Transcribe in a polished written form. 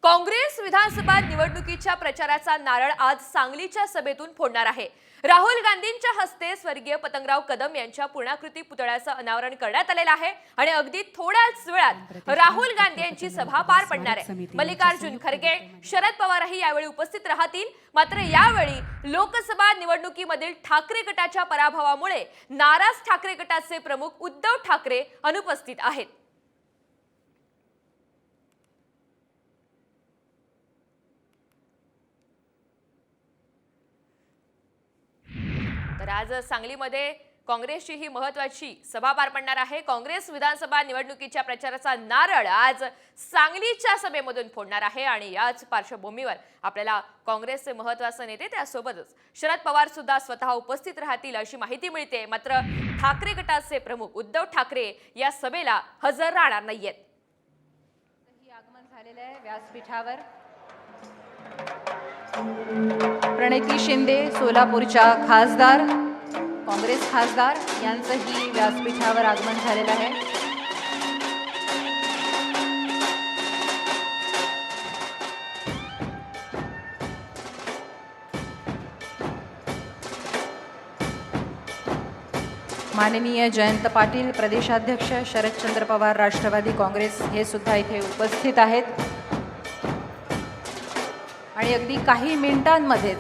काँग्रेस विधानसभा निवडणुकीच्या प्रचाराचा नारळ आज सांगलीच्या सभेतून फोडणार आहे। राहुल गांधींच्या हस्ते स्वर्गीय पतंगराव कदम यांच्या पूर्णाकृती पुतळ्याचं अनावरण करण्यात आलेलं आहे आणि अगदी थोड्याच वेळात राहुल गांधी यांची सभा पार पडणार आहे। मल्लिकार्जुन खरगे, शरद पवारही यावेळी उपस्थित राहतील। मात्र यावेळी लोकसभा निवडणुकीमधील ठाकरे गटाच्या पराभवामुळे नाराज ठाकरे गटाचे प्रमुख उद्धव ठाकरे अनुपस्थित आहेत। तर आज सांगलीमध्ये काँग्रेसची ही महत्त्वाची सभा पार पडणार आहे। काँग्रेस विधानसभा निवडणुकीच्या प्रचाराचा नारळ आज सांगलीच्या सभेमधून फोडणार आहे आणि याच पार्श्वभूमीवर आपल्याला काँग्रेसचे महत्त्वाचे नेते त्यासोबतच शरद पवार सुद्धा स्वतः उपस्थित राहतील अशी माहिती मिळते। मात्र ठाकरे गटाचे प्रमुख उद्धव ठाकरे या सभेला हजर राहणार नाहीयेत। ही आगमन झालेलं आहे व्यासपीठावर। प्रणिती शिंदे सोलापूरच्या खासदार, काँग्रेस खासदार यांचंही व्यासपीठावर आगमन झालेलं आहे। माननीय जयंत पाटील प्रदेशाध्यक्ष, शरदचंद्र पवार राष्ट्रवादी काँग्रेस हे सुद्धा इथे उपस्थित आहेत आणि अगदी काही मिनिटांमध्ये